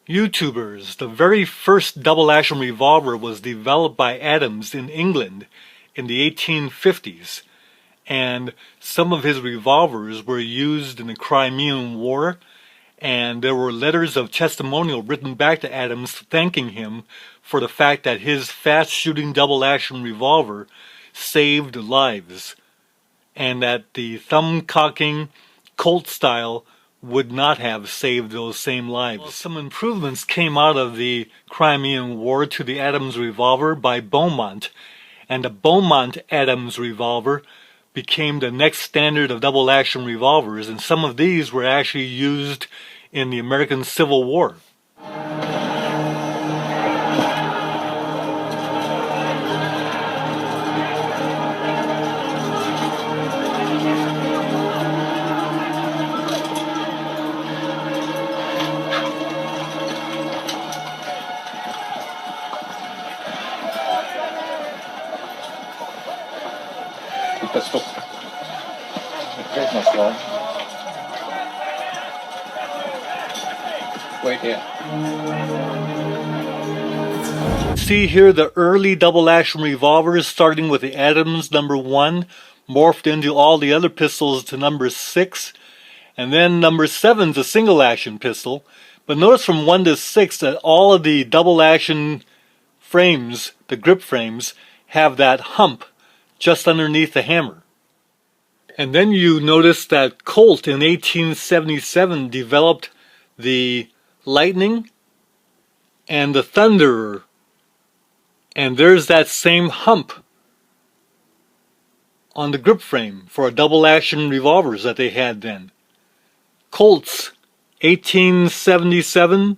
YouTubers, the very first double-action revolver was developed by Adams in England in the 1850s, and some of his revolvers were used in the Crimean War, and there were letters of testimonial written back to Adams thanking him for the fact that his fast-shooting double-action revolver saved lives, and that the thumb-cocking Colt style would not have saved those same lives. Well, some improvements came out of the Crimean War to the Adams revolver by Beaumont, and the Beaumont Adams revolver became the next standard of double-action revolvers, and some of these were actually used in the American Civil War. Stopp. Wait here. See here the early double-action revolvers, starting with the Adams number 1, morphed into all the other pistols to number 6, and then number 7's a single-action pistol. But notice from 1 to 6 that all of the double-action frames, the grip frames, have that hump just underneath the hammer. And then you notice that Colt in 1877 developed the Lightning and the Thunderer, and there's that same hump on the grip frame for double-action revolvers that they had then. Colts 1877,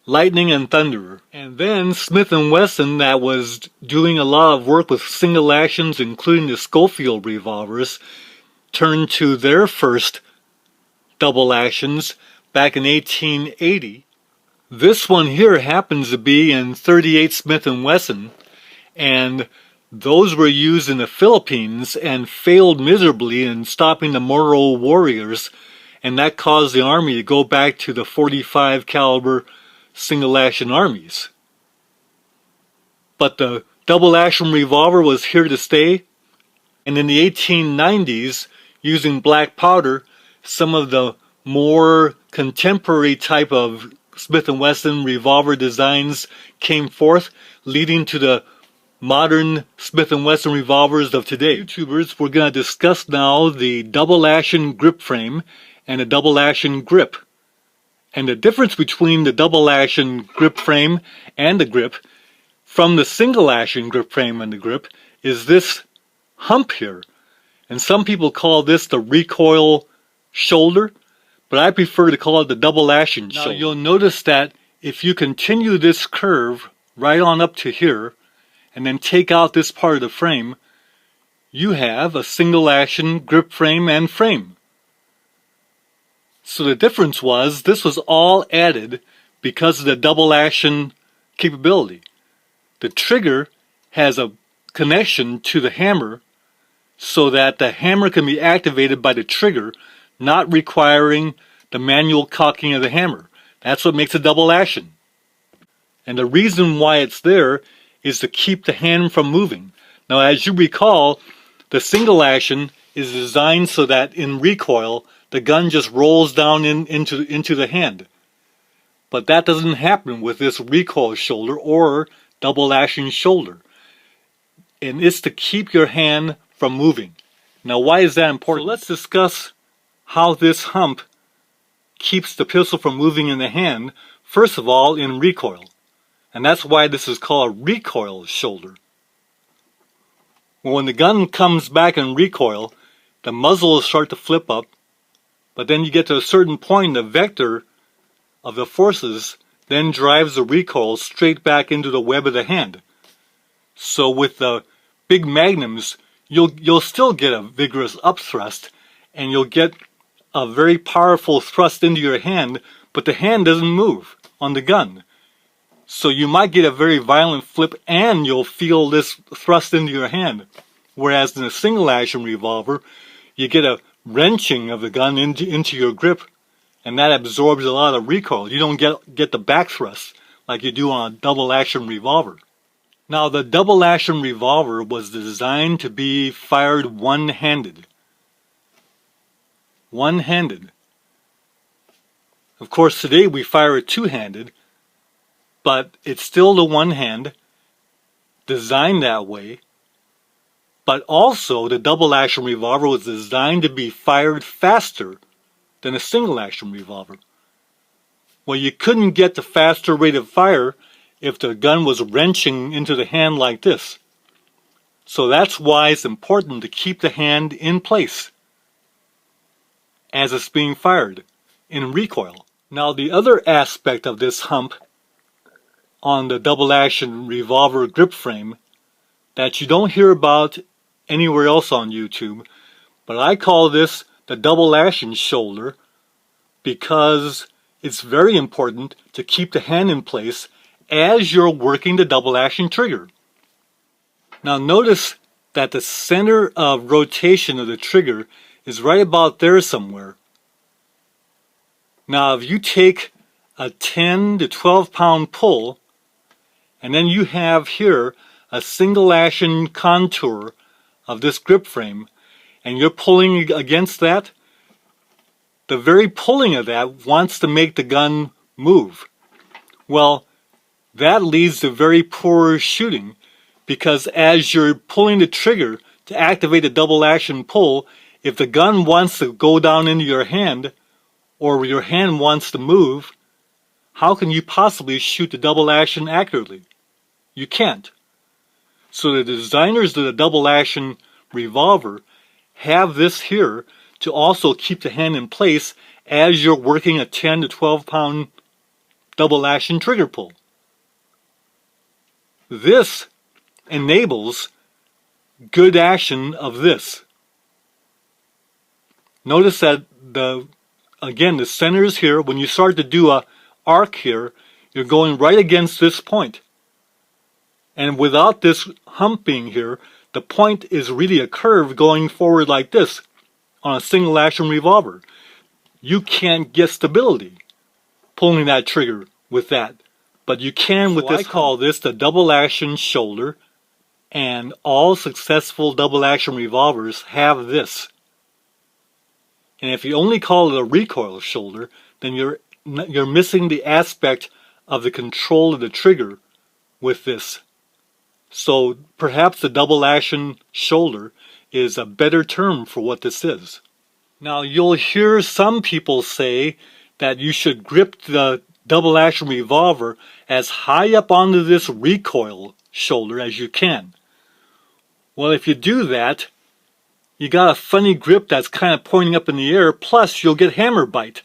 Lightning and Thunderer. And then Smith & Wesson, that was doing a lot of work with single actions, including the Schofield revolvers, turned to their first double actions back in 1880. This one here happens to be in .38 Smith & Wesson, and those were used in the Philippines and failed miserably in stopping the Moro warriors, and that caused the Army to go back to the .45 caliber single-action armies. But the double-action revolver was here to stay, and in the 1890s, using black powder, some of the more contemporary type of Smith & Wesson revolver designs came forth, leading to the modern Smith & Wesson revolvers of today. YouTubers, we're going to discuss now the double-action grip frame and a double-action grip. And the difference between the double-action grip frame and the grip from the single-action grip frame and the grip is this hump here. And some people call this the recoil shoulder, but I prefer to call it the double-action shoulder. Now you'll notice that if you continue this curve right on up to here, and then take out this part of the frame, you have a single-action grip frame and frame. So the difference was, this was all added because of the double action capability. The trigger has a connection to the hammer so that the hammer can be activated by the trigger, not requiring the manual cocking of the hammer. That's what makes a double action. And the reason why it's there is to keep the hand from moving. Now, as you recall, the single action is designed so that in recoil, the gun just rolls down into the hand. But that doesn't happen with this recoil shoulder or double action shoulder. And it's to keep your hand from moving. Now, why is that important? So let's discuss how this hump keeps the pistol from moving in the hand, first of all, in recoil. And that's why this is called a recoil shoulder. Well, when the gun comes back in recoil, the muzzle will start to flip up, but then you get to a certain point, the vector of the forces then drives the recoil straight back into the web of the hand. So with the big magnums, you'll still get a vigorous upthrust, and you'll get a very powerful thrust into your hand, but the hand doesn't move on the gun. So you might get a very violent flip and you'll feel this thrust into your hand. Whereas in a single action revolver, you get a wrenching of the gun into your grip, and that absorbs a lot of recoil. You don't get the back thrust like you do on a double action revolver. Now, the double action revolver was designed to be fired one-handed. One-handed. Of course, today we fire it two-handed, but it's still the one hand, designed that way. But also, the double action revolver was designed to be fired faster than a single action revolver. Well, you couldn't get the faster rate of fire if the gun was wrenching into the hand like this. So that's why it's important to keep the hand in place as it's being fired in recoil. Now, the other aspect of this hump on the double action revolver grip frame that you don't hear about anywhere else on YouTube, but I call this the double action shoulder because it's very important to keep the hand in place as you're working the double action trigger. Now notice that the center of rotation of the trigger is right about there somewhere. Now if you take a 10 to 12 pound pull and then you have here a single action contour of this grip frame and you're pulling against that, the very pulling of that wants to make the gun move. Well, that leads to very poor shooting because as you're pulling the trigger to activate the double action pull, if the gun wants to go down into your hand or your hand wants to move, how can you possibly shoot the double action accurately? You can't. So the designers of the double action revolver have this here to also keep the hand in place as you're working a 10 to 12 pound double action trigger pull. This enables good action of this. Notice that the center is here. When you start to do a arc here, you're going right against this point. And without this hump being here, the point is really a curve going forward like this on a single action revolver. You can't get stability pulling that trigger with that. But you can with this. I call this the double action shoulder, and all successful double action revolvers have this. And if you only call it a recoil shoulder, then you're missing the aspect of the control of the trigger with this. So perhaps the double action shoulder is a better term for what this is. Now you'll hear some people say that you should grip the double action revolver as high up onto this recoil shoulder as you can. Well, if you do that, you got a funny grip that's kind of pointing up in the air, plus you'll get hammer bite.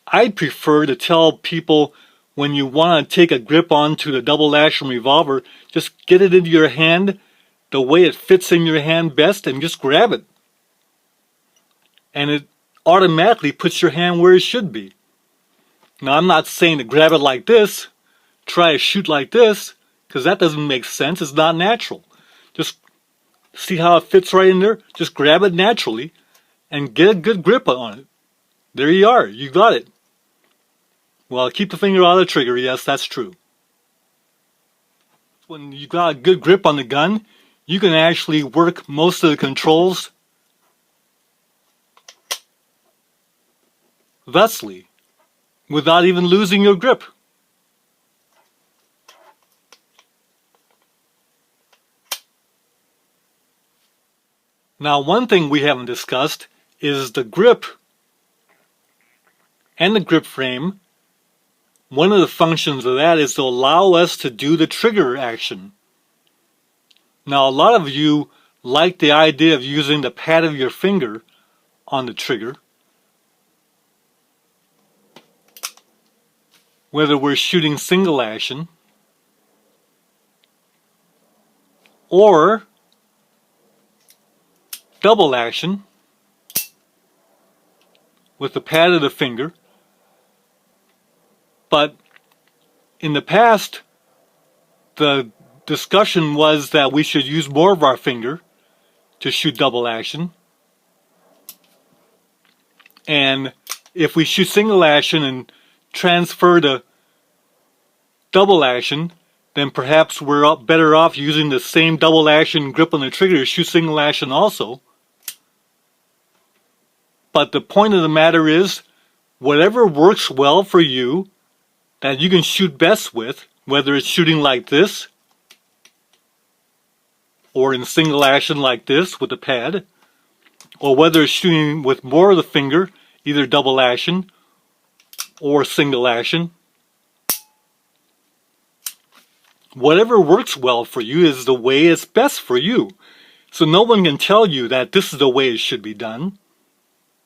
I'd prefer to tell people when you want to take a grip onto the double action revolver, just get it into your hand the way it fits in your hand best and just grab it. And it automatically puts your hand where it should be. Now I'm not saying to grab it like this, try to shoot like this, because that doesn't make sense, it's not natural. Just see how it fits right in there, just grab it naturally and get a good grip on it. There you are, you got it. Well, keep the finger out of the trigger, yes, that's true. When you got a good grip on the gun, you can actually work most of the controls thusly, without even losing your grip. Now, one thing we haven't discussed is the grip and the grip frame. One of the functions of that is to allow us to do the trigger action. Now, a lot of you like the idea of using the pad of your finger on the trigger, whether we're shooting single action or double action with the pad of the finger. But in the past, the discussion was that we should use more of our finger to shoot double action. And if we shoot single action and transfer to double action, then perhaps we're better off using the same double action grip on the trigger to shoot single action also. But the point of the matter is, whatever works well for you, that you can shoot best with, whether it's shooting like this, or in single action like this with the pad, or whether it's shooting with more of the finger, either double action or single action. Whatever works well for you is the way it's best for you. So no one can tell you that this is the way it should be done,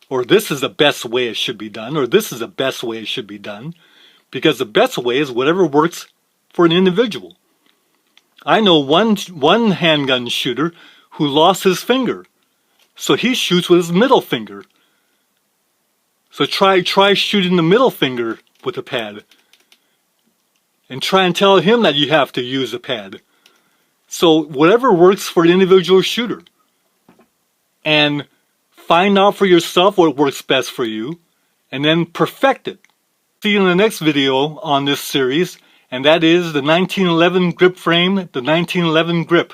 or this is the best way it should be done, or this is the best way it should be done, because the best way is whatever works for an individual. I know one handgun shooter who lost his finger, so he shoots with his middle finger. So try shooting the middle finger with a pad, and try and tell him that you have to use a pad. So whatever works for an individual shooter, and find out for yourself what works best for you, and then perfect it. See you in the next video on this series, and that is the 1911 grip frame, the 1911 grip.